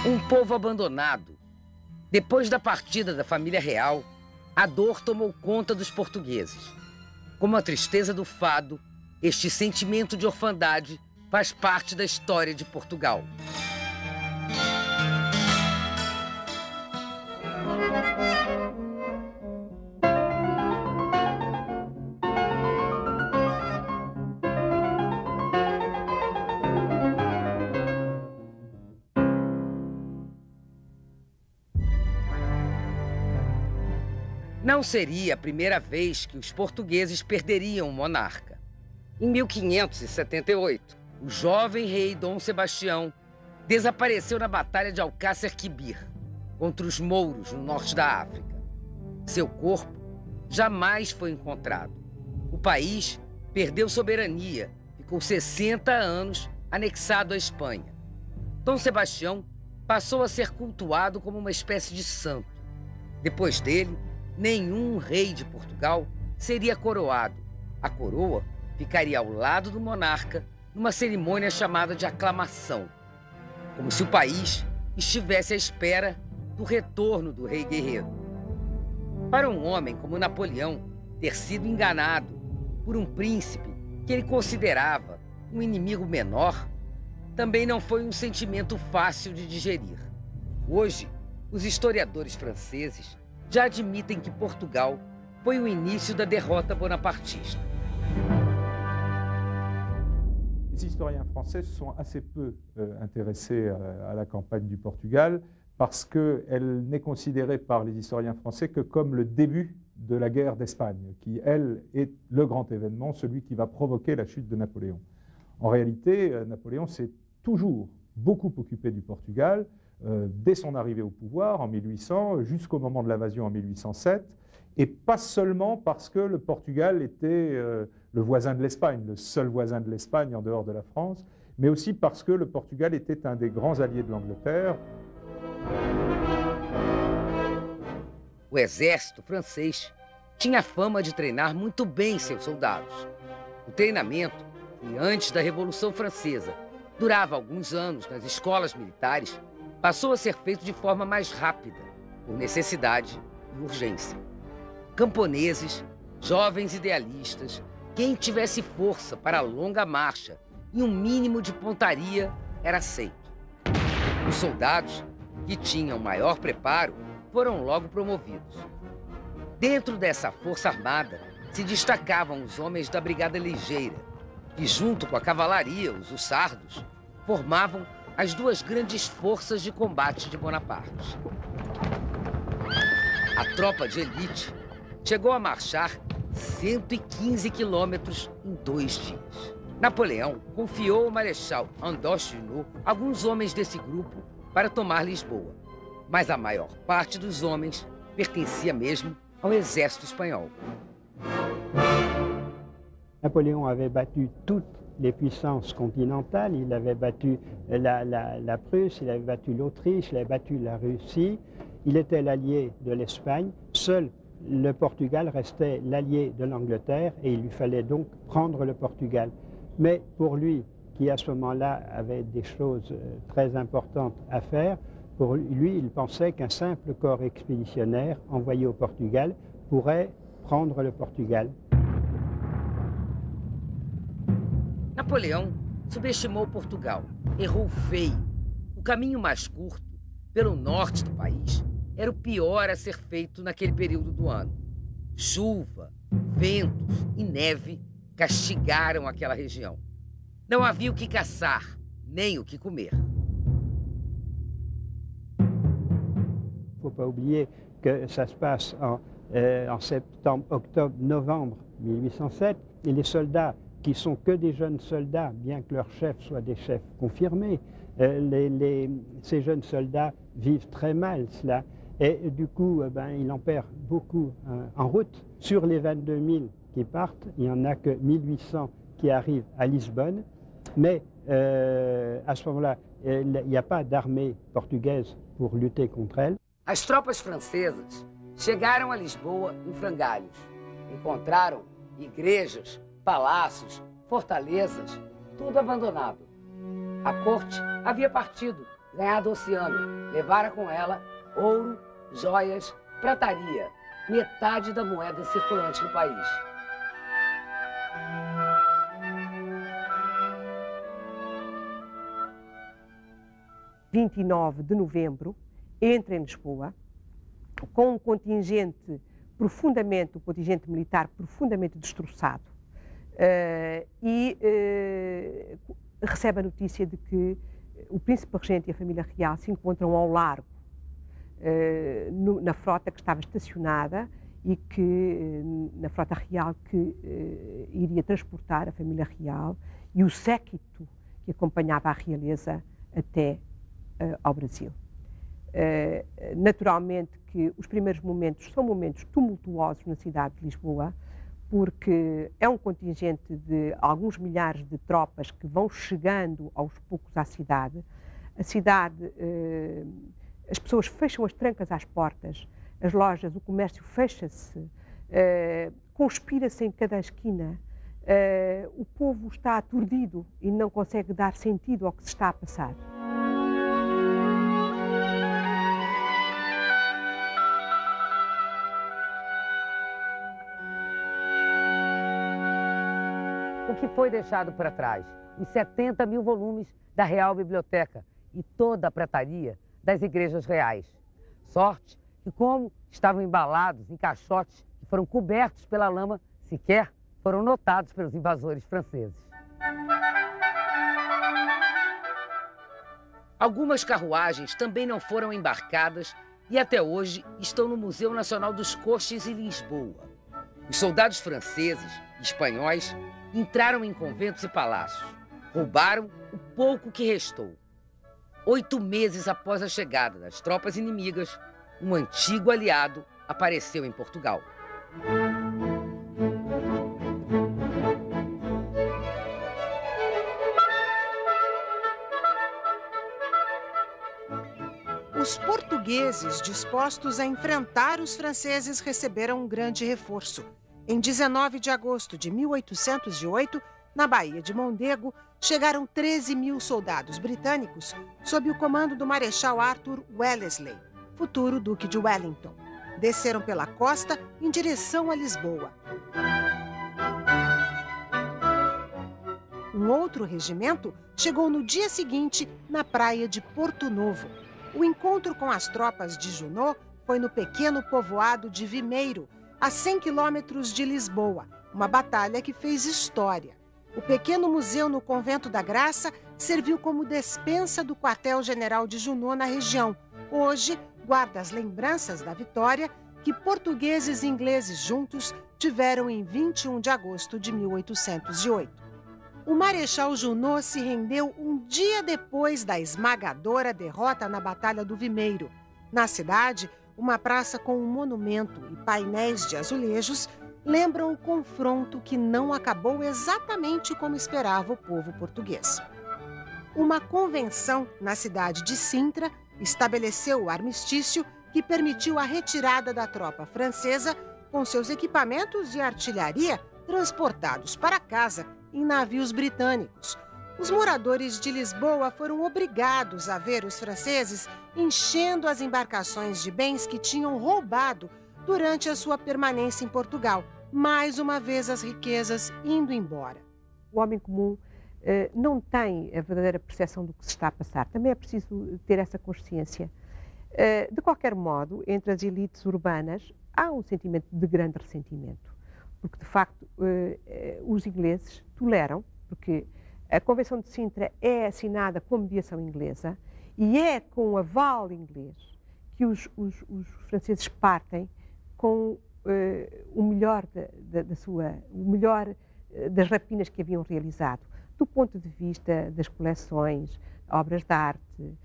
Um povo abandonado. Depois da partida da família real, a dor tomou conta dos portugueses. Como a tristeza do fado, este sentimento de orfandade faz parte da história de Portugal. Não seria a primeira vez que os portugueses perderiam um monarca. Em 1578, o jovem rei Dom Sebastião desapareceu na Batalha de Alcácer Quibir, contra os mouros no norte da África. Seu corpo jamais foi encontrado. O país perdeu soberania, ficou 60 anos anexado à Espanha. Dom Sebastião passou a ser cultuado como uma espécie de santo. Depois dele, nenhum rei de Portugal seria coroado. A coroa ficaria ao lado do monarca numa cerimônia chamada de aclamação, como se o país estivesse à espera do retorno do rei guerreiro. Para um homem como Napoleão, ter sido enganado por um príncipe que ele considerava um inimigo menor também não foi um sentimento fácil de digerir. Hoje, os historiadores franceses já admitem que Portugal foi o início da derrota bonapartista. Les historiens français se sont assez peu intéressés à la campagne du Portugal parce qu'elle n'est considérée par les historiens français que comme le début de la guerre d'Espagne, qui, elle, est le grand événement, celui qui va provoquer la chute de Napoléon. En réalité, Napoléon s'est toujours beaucoup occupé du Portugal, dès son arrivée au pouvoir en 1800 jusqu'au moment de l'invasion en 1807, et pas seulement parce que le Portugal était le voisin de l'Espagne, le seul voisin de l'Espagne en dehors de la France, mais aussi parce que le Portugal était un des grands alliés de l'Angleterre. O exército francês tinha fama de treinar muito bem seus soldados. O treinamento, que antes da Revolução Francesa durava alguns anos nas escolas militares, passou a ser feito de forma mais rápida, por necessidade e urgência. Camponeses, jovens idealistas, quem tivesse força para a longa marcha e um mínimo de pontaria era aceito. Os soldados, que tinham maior preparo, foram logo promovidos. Dentro dessa força armada se destacavam os homens da Brigada Ligeira, que junto com a cavalaria, os hussardos, formavam as duas grandes forças de combate de Bonaparte. A tropa de elite chegou a marchar 115 quilômetros em 2 dias. Napoleão confiou ao marechal Andoche Junot alguns homens desse grupo para tomar Lisboa, mas a maior parte dos homens pertencia mesmo ao exército espanhol. Napoléon avait battu toutes les puissances continentales, il avait battu la Prusse, il avait battu l'Autriche, il avait battu la Russie, il était l'allié de l'Espagne, seul le Portugal restait l'allié de l'Angleterre et il lui fallait donc prendre le Portugal. Mais pour lui, qui à ce moment-là avait des choses très importantes à faire, pour lui, il pensait qu'un simple corps expéditionnaire envoyé au Portugal pourrait prendre le Portugal. Napoleão subestimou Portugal, errou feio. O caminho mais curto, pelo norte do país, era o pior a ser feito naquele período do ano. Chuva, ventos e neve castigaram aquela região. Não havia o que caçar, nem o que comer. Il ne faut pas oublier que ça se passe en septembre, octobre, novembre 1807, et les soldats qui sont que des jeunes soldats, bien que leurs chefs soient des chefs confirmés, ces jeunes soldats vivent très mal cela. Et du coup, il en perd beaucoup en route. Sur les 22 000 qui partent, il n'y en a que 1800 qui arrivent à Lisbonne. Mais à ce moment-là, il n'y a pas d'armée portugaise pour lutter contre elle. As tropas francesas chegaram a Lisboa em frangalhos. Encontraram igrejas, palácios, fortalezas, tudo abandonado. A corte havia partido ganhar do oceano, levara com ela ouro, joias, prataria, metade da moeda circulante no país. Dia 29 de novembro, entra em Lisboa, com um contingente militar profundamente destroçado, recebe a notícia de que o príncipe regente e a família real se encontram ao largo, na frota que estava estacionada e que, na frota real que iria transportar a família real e o séquito que acompanhava a realeza até ao Brasil. Naturalmente que os primeiros momentos são momentos tumultuosos na cidade de Lisboa, porque é um contingente de alguns milhares de tropas que vão chegando aos poucos à cidade. A cidade, as pessoas fecham as trancas às portas, as lojas, o comércio fecha-se, conspira-se em cada esquina. O povo está aturdido e não consegue dar sentido ao que se está a passar. O que foi deixado para trás? Os 70 mil volumes da Real Biblioteca e toda a prataria das igrejas reais. Sorte que, como estavam embalados em caixotes que foram cobertos pela lama, sequer foram notados pelos invasores franceses. Algumas carruagens também não foram embarcadas e até hoje estão no Museu Nacional dos Coches em Lisboa. Os soldados franceses e espanhóis entraram em conventos e palácios, roubaram o pouco que restou. 8 meses após a chegada das tropas inimigas, um antigo aliado apareceu em Portugal. Os portugueses, dispostos a enfrentar os franceses, receberam um grande reforço. Em 19 de agosto de 1808, na Baía de Mondego, chegaram 13 mil soldados britânicos sob o comando do Marechal Arthur Wellesley, futuro Duque de Wellington. Desceram pela costa em direção a Lisboa. Um outro regimento chegou no dia seguinte na praia de Porto Novo. O encontro com as tropas de Junot foi no pequeno povoado de Vimeiro, a 100 quilômetros de Lisboa, uma batalha que fez história. O pequeno museu no Convento da Graça serviu como despensa do quartel-general de Junot na região. Hoje, guarda as lembranças da vitória que portugueses e ingleses juntos tiveram em 21 de agosto de 1808. O Marechal Junot se rendeu um dia depois da esmagadora derrota na Batalha do Vimeiro. Na cidade, uma praça com um monumento e painéis de azulejos lembram o confronto que não acabou exatamente como esperava o povo português. Uma convenção na cidade de Sintra estabeleceu o armistício que permitiu a retirada da tropa francesa com seus equipamentos de artilharia transportados para casa em navios britânicos. Os moradores de Lisboa foram obrigados a ver os franceses enchendo as embarcações de bens que tinham roubado durante a sua permanência em Portugal. Mais uma vez as riquezas indo embora. O homem comum não tem a verdadeira percepção do que se está a passar. Também é preciso ter essa consciência. De qualquer modo, entre as elites urbanas, há um sentimento de grande ressentimento. Porque, de facto, os ingleses toleram, porque a Convenção de Sintra é assinada com mediação inglesa e é com o aval inglês que os franceses partem com o melhor das rapinas que haviam realizado, do ponto de vista das coleções, obras de arte,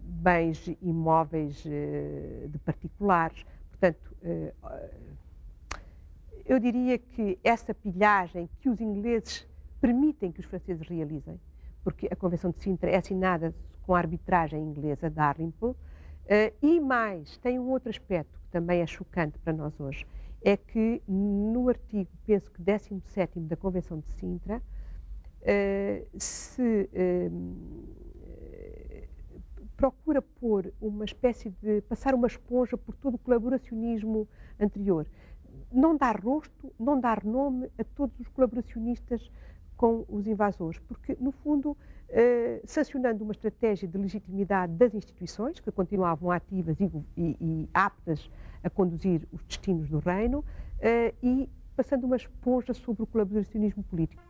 bens imóveis de particulares. Portanto, eu diria que essa pilhagem que os ingleses permitem que os franceses realizem, porque a Convenção de Sintra é assinada com a arbitragem inglesa, Dalrymple, e mais, tem um outro aspecto que também é chocante para nós hoje, é que no artigo, penso que 17º da Convenção de Sintra, se procura pôr uma espécie de passar uma esponja por todo o colaboracionismo anterior. Não dar rosto, não dar nome a todos os colaboracionistas com os invasores, porque, no fundo, sancionando uma estratégia de legitimidade das instituições, que continuavam ativas e aptas a conduzir os destinos do reino, e passando uma esponja sobre o colaboracionismo político.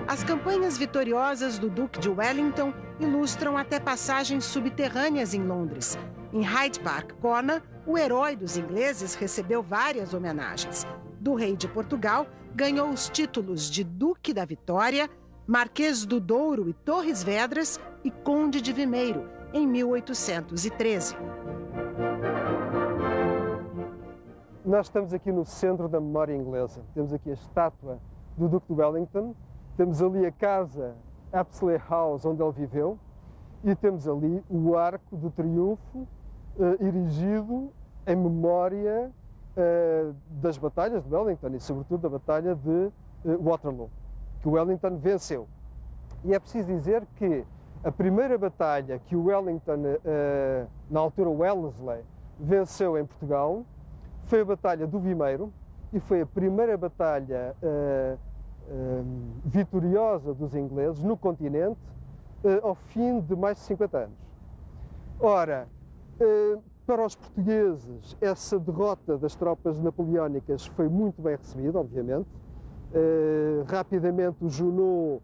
As campanhas vitoriosas do Duque de Wellington ilustram até passagens subterrâneas em Londres. Em Hyde Park Corner, o herói dos ingleses recebeu várias homenagens. Do rei de Portugal, ganhou os títulos de Duque da Vitória, Marquês do Douro e Torres Vedras e Conde de Vimeiro, em 1813. Nós estamos aqui no centro da memória inglesa. Temos aqui a estátua do Duque de Wellington, temos ali a casa Apsley House, onde ele viveu, e temos ali o Arco do Triunfo, erigido em memória das batalhas de Wellington e, sobretudo, da batalha de Waterloo, que o Wellington venceu. E é preciso dizer que a primeira batalha que o Wellington, na altura Wellesley, venceu em Portugal foi a Batalha do Vimeiro, e foi a primeira batalha vitoriosa dos ingleses no continente ao fim de mais de 50 anos. Ora, para os portugueses, essa derrota das tropas napoleónicas foi muito bem recebida, obviamente. Rapidamente o Junot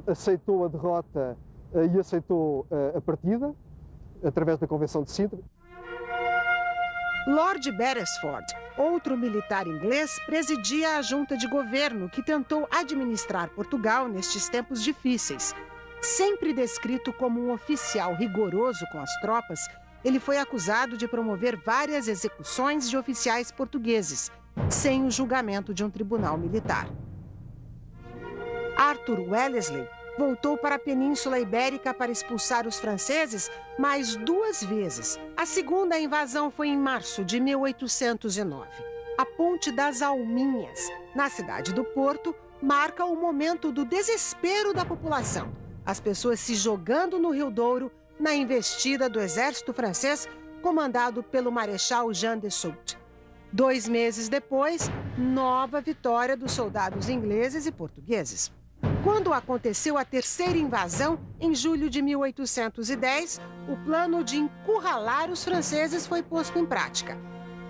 aceitou a derrota e aceitou a partida, através da Convenção de Sintra. Lord Beresford, outro militar inglês, presidia a junta de governo que tentou administrar Portugal nestes tempos difíceis. Sempre descrito como um oficial rigoroso com as tropas, ele foi acusado de promover várias execuções de oficiais portugueses, sem o julgamento de um tribunal militar. Arthur Wellesley voltou para a Península Ibérica para expulsar os franceses mais 2 vezes. A segunda invasão foi em março de 1809. A Ponte das Alminhas, na cidade do Porto, marca o momento do desespero da população. As pessoas se jogando no Rio Douro na investida do exército francês, comandado pelo Marechal Jean de Soult. 2 meses depois, nova vitória dos soldados ingleses e portugueses. Quando aconteceu a terceira invasão, em julho de 1810, o plano de encurralar os franceses foi posto em prática.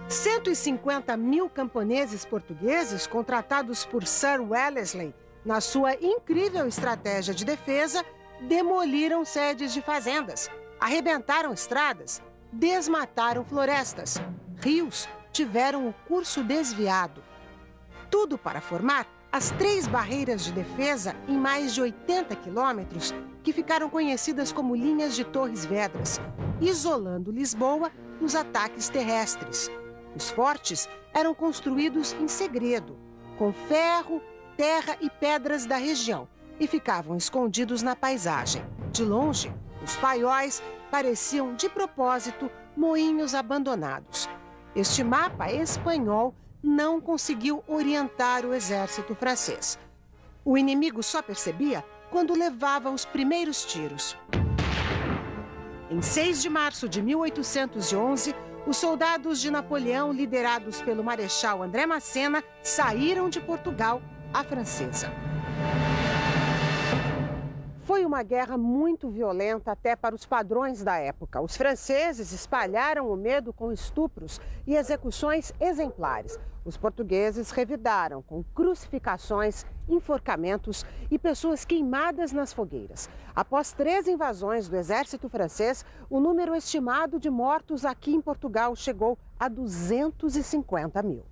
150 mil camponeses portugueses, contratados por Sir Wellesley, na sua incrível estratégia de defesa, demoliram sedes de fazendas, arrebentaram estradas, desmataram florestas. Rios tiveram o curso desviado. Tudo para formar as 3 barreiras de defesa em mais de 80 quilômetros, que ficaram conhecidas como linhas de Torres Vedras, isolando Lisboa dos ataques terrestres. Os fortes eram construídos em segredo, com ferro, terra e pedras da região, e ficavam escondidos na paisagem. De longe, os paióis pareciam, de propósito, moinhos abandonados. Este mapa espanhol não conseguiu orientar o exército francês. O inimigo só percebia quando levava os primeiros tiros. Em 6 de março de 1811, os soldados de Napoleão, liderados pelo Marechal André Massena, saíram de Portugal à francesa. Foi uma guerra muito violenta até para os padrões da época. Os franceses espalharam o medo com estupros e execuções exemplares. Os portugueses revidaram com crucificações, enforcamentos e pessoas queimadas nas fogueiras. Após 3 invasões do exército francês, o número estimado de mortos aqui em Portugal chegou a 250 mil.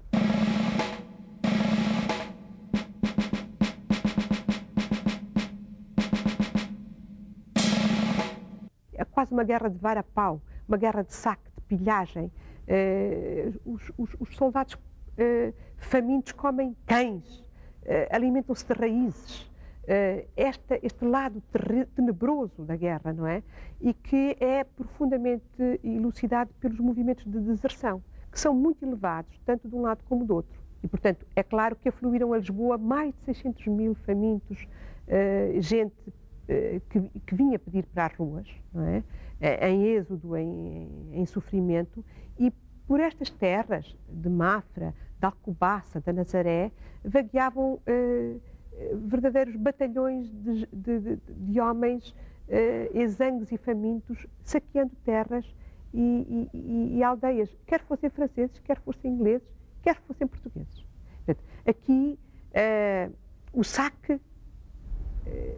É quase uma guerra de vara-pau, uma guerra de saque, de pilhagem. Os soldados famintos comem cães, alimentam-se de raízes. Este lado tenebroso da guerra, não é? E que é profundamente elucidado pelos movimentos de deserção, que são muito elevados, tanto de um lado como do outro. E, portanto, é claro que afluíram a Lisboa mais de 600 mil famintos, gente que vinha pedir para as ruas, não é? Em êxodo, em sofrimento, e por estas terras de Mafra, de Alcobaça, da Nazaré, vagueavam verdadeiros batalhões de homens exangues e famintos, saqueando terras e aldeias, quer fossem franceses, quer fossem ingleses, quer fossem portugueses. Portanto, aqui o saque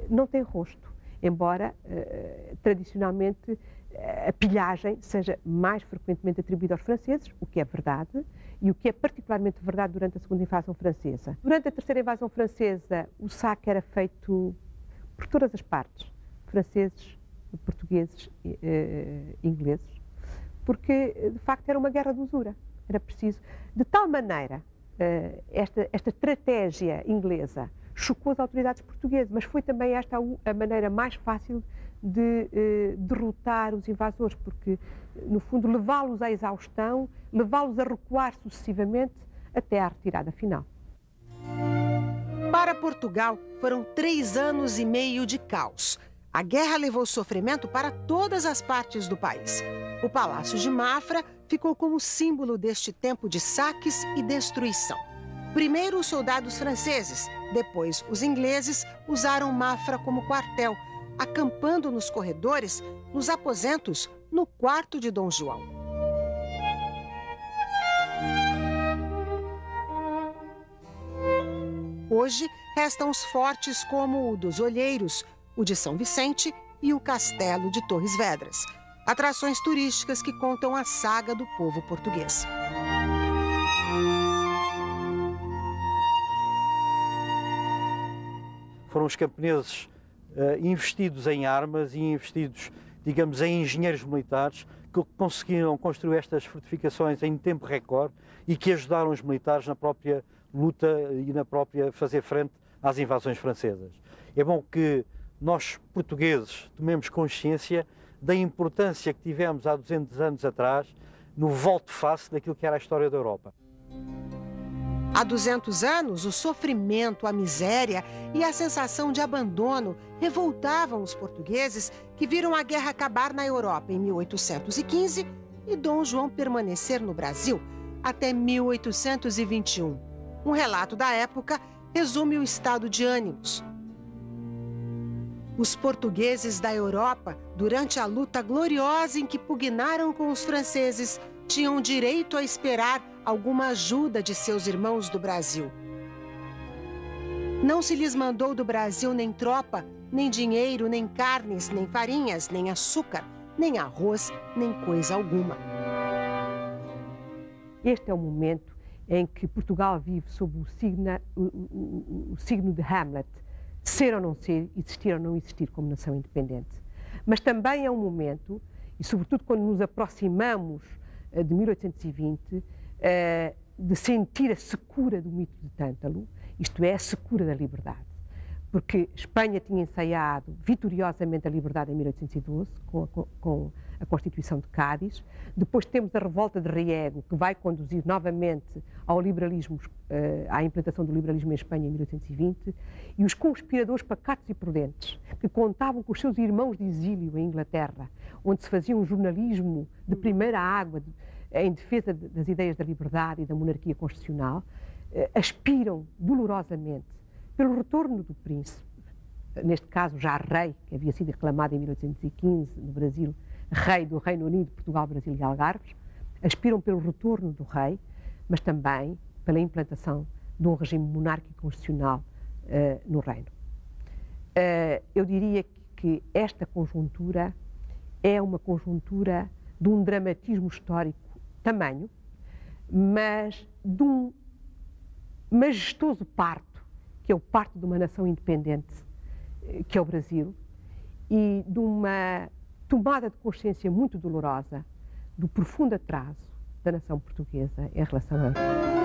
não tem rosto, embora tradicionalmente a pilhagem seja mais frequentemente atribuída aos franceses, o que é verdade, e o que é particularmente verdade durante a segunda invasão francesa. Durante a terceira invasão francesa, o saque era feito por todas as partes, franceses, portugueses, ingleses, porque de facto era uma guerra de usura. Era preciso, de tal maneira, esta estratégia inglesa chocou as autoridades portuguesas, mas foi também esta a maneira mais fácil de derrotar os invasores, porque, no fundo, levá-los à exaustão, levá-los a recuar sucessivamente até à retirada final. Para Portugal, foram 3 anos e meio de caos. A guerra levou sofrimento para todas as partes do país. O Palácio de Mafra ficou como símbolo deste tempo de saques e destruição. Primeiro os soldados franceses, depois os ingleses usaram Mafra como quartel, acampando nos corredores, nos aposentos, no quarto de Dom João. Hoje, restam os fortes como o dos Olheiros, o de São Vicente e o Castelo de Torres Vedras, atrações turísticas que contam a saga do povo português. Foram os camponeses investidos em armas e investidos, digamos, em engenheiros militares que conseguiram construir estas fortificações em tempo recorde e que ajudaram os militares na própria luta e na própria fazer frente às invasões francesas. É bom que nós, portugueses, tomemos consciência da importância que tivemos há 200 anos atrás no volte-face daquilo que era a história da Europa. Há 200 anos, o sofrimento, a miséria e a sensação de abandono revoltavam os portugueses que viram a guerra acabar na Europa em 1815 e Dom João permanecer no Brasil até 1821. Um relato da época resume o estado de ânimos. Os portugueses da Europa, durante a luta gloriosa em que pugnaram com os franceses, tinham direito a esperar alguma ajuda de seus irmãos do Brasil. Não se lhes mandou do Brasil nem tropa, nem dinheiro, nem carnes, nem farinhas, nem açúcar, nem arroz, nem coisa alguma. Este é o momento em que Portugal vive sob o signo de Hamlet, ser ou não ser, existir ou não existir como nação independente. Mas também é um momento, e sobretudo quando nos aproximamos de 1820, de sentir a secura do mito de Tântalo, isto é, a secura da liberdade. Porque Espanha tinha ensaiado vitoriosamente a liberdade em 1812, com a Constituição de Cádiz. Depois temos a revolta de Riego, que vai conduzir novamente ao liberalismo, à implantação do liberalismo em Espanha em 1820. E os conspiradores pacatos e prudentes, que contavam com os seus irmãos de exílio em Inglaterra, onde se fazia um jornalismo de primeira água, em defesa das ideias da liberdade e da monarquia constitucional, aspiram dolorosamente pelo retorno do príncipe, neste caso já rei, que havia sido aclamado em 1815 no Brasil, rei do Reino Unido, Portugal, Brasil e Algarves, aspiram pelo retorno do rei, mas também pela implantação de um regime monárquico constitucional no reino. Eu diria que esta conjuntura é uma conjuntura de um dramatismo histórico tamanho, mas de um majestoso parto, que é o parto de uma nação independente, que é o Brasil, e de uma tomada de consciência muito dolorosa do profundo atraso da nação portuguesa em relação a